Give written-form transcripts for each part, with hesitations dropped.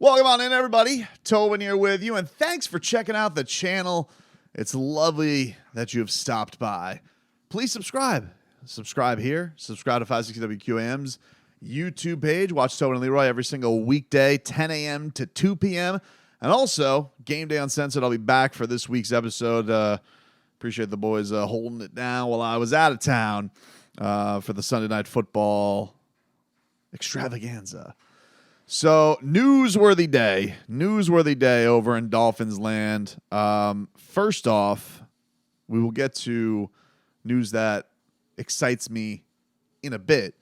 Welcome on in, everybody. Tobin here with you, and thanks for checking out the channel. It's lovely that you have stopped by. Please subscribe. Subscribe here. Subscribe to 560WQAM's YouTube page. Watch Tobin and Leroy every single weekday, 10 a.m. to 2 p.m. And also, Game Day Uncensored. I'll be back for this week's episode. Appreciate the boys holding it down while I was out of town for the Sunday Night Football extravaganza. So, newsworthy day over in Dolphins land. First off, we will get to news that excites me in a bit.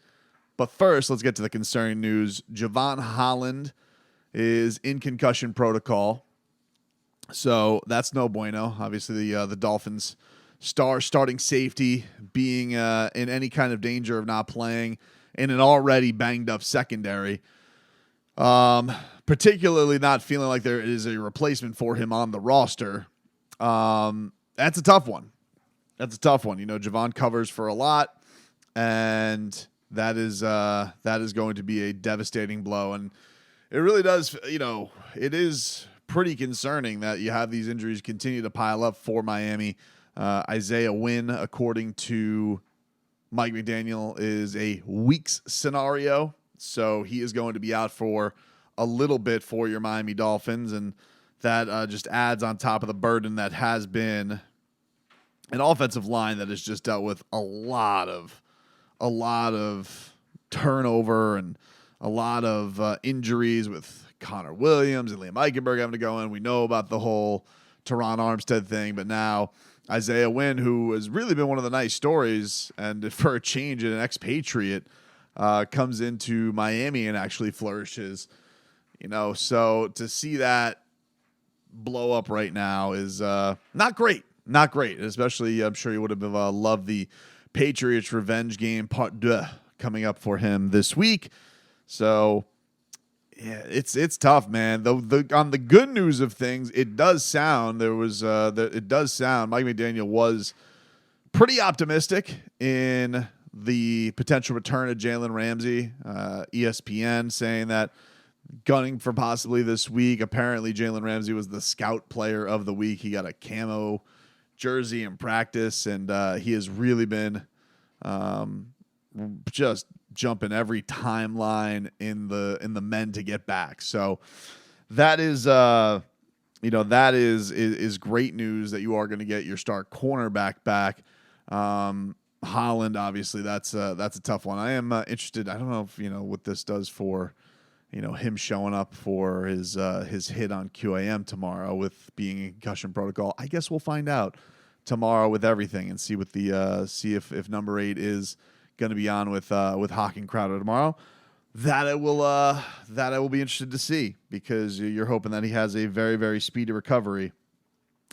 But first, let's get to the concerning news. Javon Holland is in concussion protocol. So, that's no bueno. Obviously, the Dolphins starting safety being in any kind of danger of not playing in an already banged up secondary. Particularly not feeling like there is a replacement for him on the roster. That's a tough one. You know, Javon covers for a lot, and that is going to be a devastating blow. And it really does, you know, it is pretty concerning that you have these injuries continue to pile up for Miami. Isaiah Wynn, according to Mike McDaniel, is a weeks scenario. So he is going to be out for a little bit for your Miami Dolphins, and that just adds on top of the burden that has been an offensive line that has just dealt with a lot of turnover and a lot of injuries with Connor Williams and Liam Eichenberg having to go in. We know about the whole Teron Armstead thing, but now Isaiah Wynn, who has really been one of the nice stories, and for a change, an expatriate, comes into Miami and actually flourishes, you know. So to see that blow up right now is not great. Especially, I'm sure you would have loved the Patriots revenge game part 2 coming up for him this week. So yeah, it's tough, man. On the good news of things, it does sound Mike McDaniel was pretty optimistic in the potential return of Jalen Ramsey. ESPN saying that gunning for possibly this week. Apparently, Jalen Ramsey was the scout player of the week. He got a camo jersey in practice, and he has really been just jumping every timeline in the men to get back. So that is that is great news that you are going to get your star cornerback back. Holland, obviously, that's a tough one. I am interested. I don't know if what this does for him showing up for his hit on QAM tomorrow with being in concussion protocol. I guess we'll find out tomorrow with everything and see what see if number 8 is going to be on with Hawking Crowder tomorrow. That I will be interested to see, because you're hoping that he has a very, very speedy recovery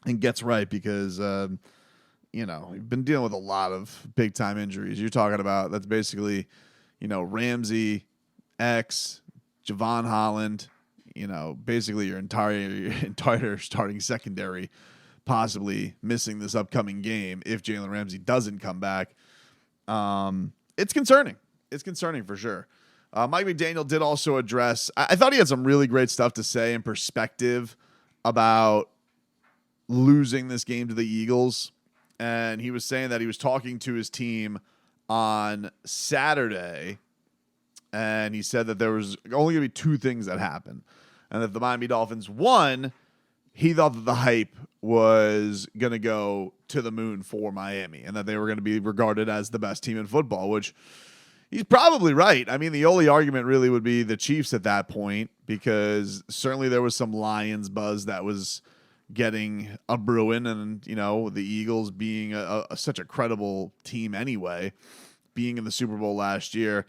and gets right, because you've been dealing with a lot of big-time injuries. You're talking about that's basically, Ramsey, X, Javon Holland, basically your entire starting secondary possibly missing this upcoming game if Jalen Ramsey doesn't come back. It's concerning. It's concerning for sure. Mike McDaniel did also address, I thought he had some really great stuff to say in perspective about losing this game to the Eagles. And he was saying that he was talking to his team on Saturday, and he said that there was only going to be 2 things that happened. And if the Miami Dolphins won, he thought that the hype was going to go to the moon for Miami, and that they were going to be regarded as the best team in football, which he's probably right. I mean, the only argument really would be the Chiefs at that point, because certainly there was some Lions buzz that was getting a brewing, and the Eagles being such a credible team anyway, being in the Super Bowl last year,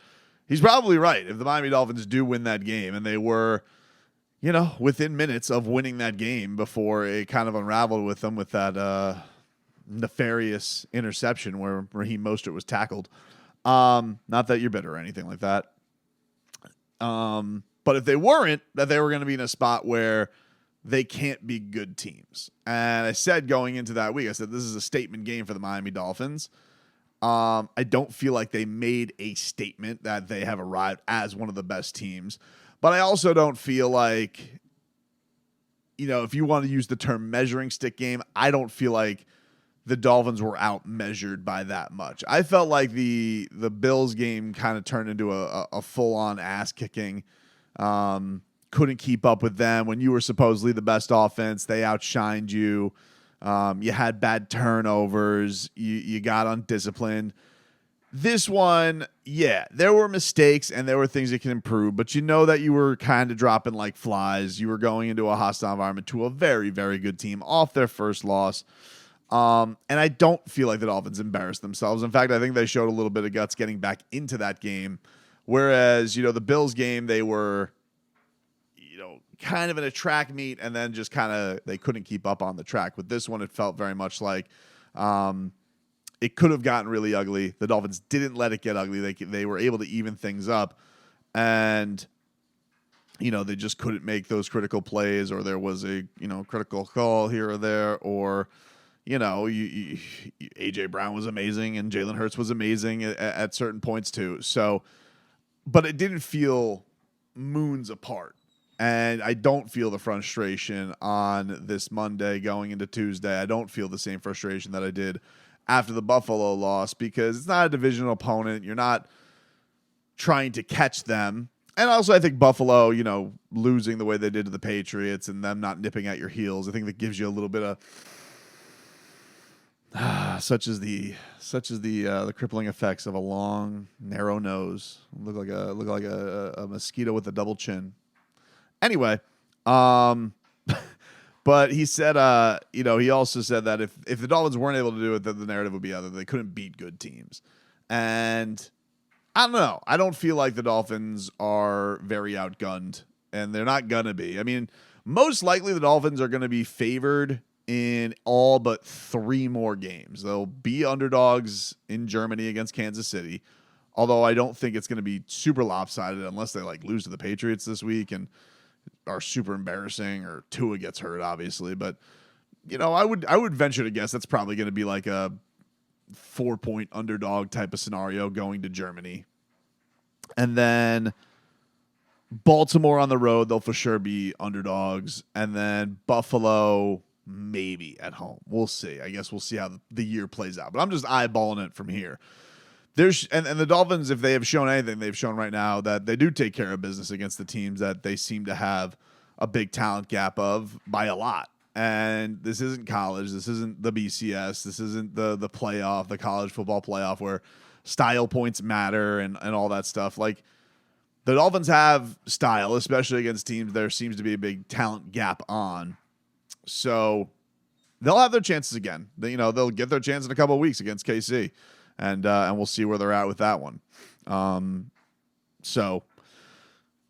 he's probably right. If the Miami Dolphins do win that game, and they were within minutes of winning that game before it kind of unraveled with them with that nefarious interception where Raheem Mostert was tackled. Not that you're bitter or anything like that. But if they weren't, that they were going to be in a spot where they can't be good teams. And I said going into that week, I said this is a statement game for the Miami Dolphins. I don't feel like they made a statement that they have arrived as one of the best teams. But I also don't feel like, if you want to use the term measuring stick game, I don't feel like the Dolphins were out measured by that much. I felt like the Bills game kind of turned into a full-on ass kicking. Couldn't keep up with them when you were supposedly the best offense. They outshined you. You had bad turnovers. You got undisciplined. This one, yeah, there were mistakes and there were things that can improve, but that you were kind of dropping like flies. You were going into a hostile environment to a very, very good team off their first loss. And I don't feel like the Dolphins embarrassed themselves. In fact, I think they showed a little bit of guts getting back into that game. Whereas, the Bills game, they were, kind of in a track meet and then just they couldn't keep up on the track. With this one, it felt very much like it could have gotten really ugly. The Dolphins didn't let it get ugly. They were able to even things up. And, they just couldn't make those critical plays, or there was a, critical call here or there, or, A.J. Brown was amazing and Jalen Hurts was amazing at certain points too. So, but it didn't feel moons apart. And I don't feel the frustration on this Monday going into Tuesday. I don't feel the same frustration that I did after the Buffalo loss, because it's not a divisional opponent. You're not trying to catch them. And also, I think Buffalo, losing the way they did to the Patriots and them not nipping at your heels, I think that gives you a little bit of such as the crippling effects of a long, narrow nose. Look like a mosquito with a double chin. Anyway, but he said, he also said that if the Dolphins weren't able to do it, then the narrative would be other. They couldn't beat good teams. And I don't know. I don't feel like the Dolphins are very outgunned, and they're not going to be. I mean, most likely the Dolphins are going to be favored in all but 3 more games. They'll be underdogs in Germany against Kansas City, although I don't think it's going to be super lopsided unless they lose to the Patriots this week and are super embarrassing, or Tua gets hurt, obviously. But, I would venture to guess that's probably going to be like a 4-point underdog type of scenario going to Germany. And then Baltimore on the road, they'll for sure be underdogs. And then Buffalo maybe at home. We'll see. I guess we'll see how the year plays out. But I'm just eyeballing it from here. And the Dolphins, if they have shown anything, they've shown right now that they do take care of business against the teams that they seem to have a big talent gap of by a lot. And this isn't college. This isn't the BCS. This isn't the playoff, the college football playoff, where style points matter and all that stuff. Like, the Dolphins have style, especially against teams there seems to be a big talent gap on. So they'll have their chances again. They'll get their chance in a couple of weeks against KC. And we'll see where they're at with that one.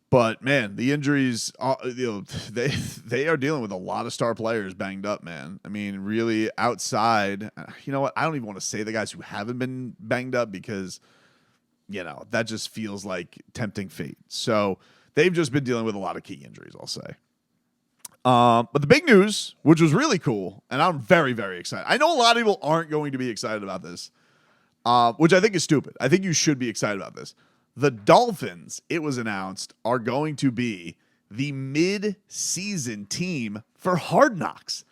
But man, the injuries, they are dealing with a lot of star players banged up, man. I mean, really outside, you know what? I don't even want to say the guys who haven't been banged up, because, that just feels like tempting fate. So they've just been dealing with a lot of key injuries, I'll say. But the big news, which was really cool, and I'm very, very excited. I know a lot of people aren't going to be excited about this. Which I think is stupid. I think you should be excited about this. The Dolphins, it was announced, are going to be the mid-season team for Hard Knocks.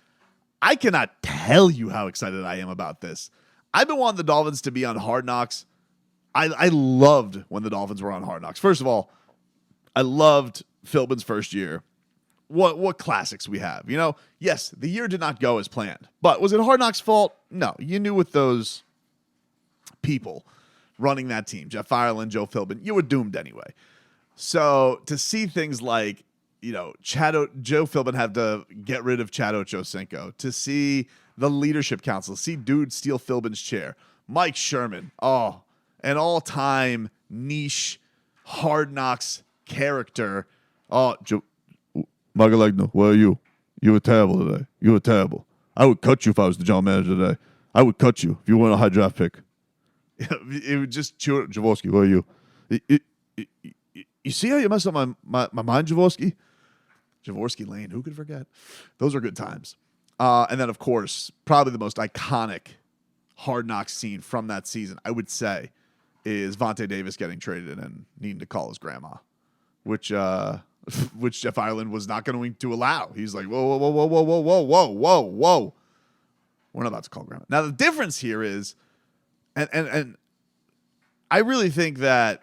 I cannot tell you how excited I am about this. I've been wanting the Dolphins to be on Hard Knocks. I loved when the Dolphins were on Hard Knocks. First of all, I loved Philbin's first year. What classics we have. Yes, the year did not go as planned. But was it Hard Knocks' fault? No. You knew with those people running that team, Jeff Ireland, Joe Philbin, you were doomed anyway. So to see things like, Joe Philbin have to get rid of Chad Ochocinco, to see the leadership council, see dudes steal Philbin's chair, Mike Sherman, an all-time niche Hard Knocks character. Magalegno, where are you? You were terrible today. You were terrible. I would cut you if I was the general manager today. I would cut you if you weren't a high draft pick. It would just chew it. Jaworski, where are you? You see how you messed up my mind, Jaworski? Jaworski Lane, who could forget? Those are good times. And then, of course, probably the most iconic Hard Knocks scene from that season, I would say, is Vontae Davis getting traded and needing to call his grandma, which which Jeff Ireland was not going to allow. He's like, whoa, whoa, whoa, whoa, whoa, whoa, whoa, whoa, whoa. We're not about to call ground. Now, the difference here is, and I really think that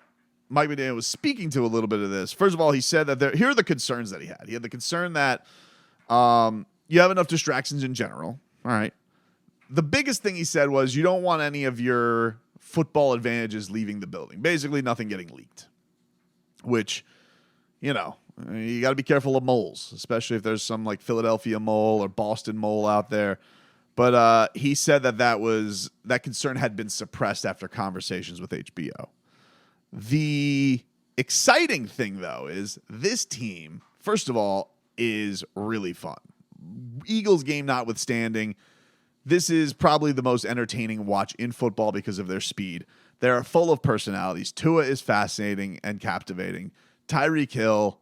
Mike McDaniel was speaking to a little bit of this. First of all, he said that here are the concerns that he had. He had the concern that you have enough distractions in general. All right. The biggest thing he said was you don't want any of your football advantages leaving the building. Basically, nothing getting leaked, which, you know, you got to be careful of moles, especially if there's some like Philadelphia mole or Boston mole out there. But he said that concern had been suppressed after conversations with HBO. The exciting thing, though, is this team, first of all, is really fun. Eagles game notwithstanding, this is probably the most entertaining watch in football because of their speed. They're full of personalities. Tua is fascinating and captivating. Tyreek Hill,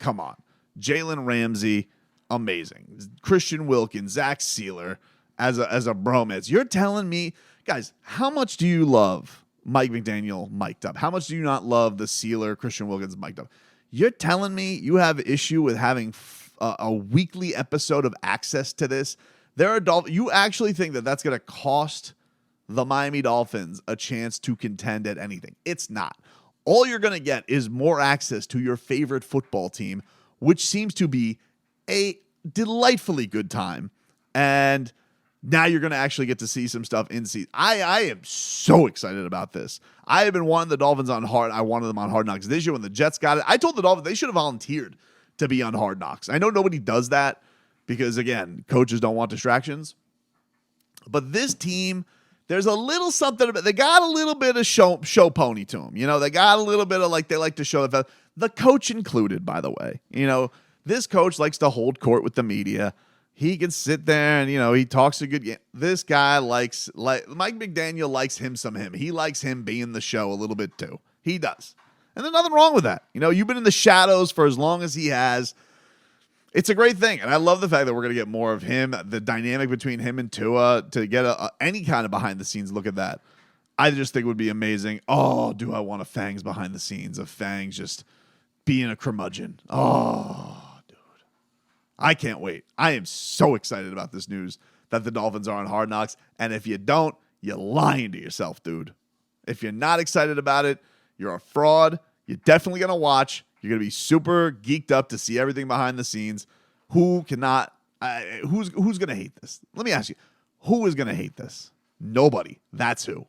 come on. Jalen Ramsey, amazing. Christian Wilkins, Zach Sealer as a bromance. You're telling me, guys, how much do you love Mike McDaniel mic'd up? How much do you not love the Sealer, Christian Wilkins mic'd up? You're telling me you have issue with having a weekly episode of access to this? You actually think that that's going to cost the Miami Dolphins a chance to contend at anything? It's not. All you're going to get is more access to your favorite football team, which seems to be a delightfully good time. And now you're going to actually get to see some stuff in season. I am so excited about this. I have been wanting the Dolphins on Hard. I wanted them on Hard Knocks this year when the Jets got it. I told the Dolphins they should have volunteered to be on Hard Knocks. I know nobody does that because, again, coaches don't want distractions. But this team, there's a little something about. They got a little bit of show pony to them. You know, they got a little bit of like they like to show the coach included. By the way, you know, this coach likes to hold court with the media. He can sit there and, you know, he talks a good game. This guy Mike McDaniel likes him some him. He likes him being the show a little bit too. He does. And there's nothing wrong with that. You know, you've been in the shadows for as long as he has. It's a great thing. And I love the fact that we're going to get more of him, the dynamic between him and Tua, to get any kind of behind the scenes look at that. I just think would be amazing. Oh, do I want a Fangs behind the scenes of Fangs just being a curmudgeon? Oh. I can't wait. I am so excited about this news that the Dolphins are on Hard Knocks. And if you don't, you're lying to yourself, dude. If you're not excited about it, you're a fraud. You're definitely going to watch. You're going to be super geeked up to see everything behind the scenes. Who's going to hate this? Let me ask you, who is going to hate this? Nobody. That's who.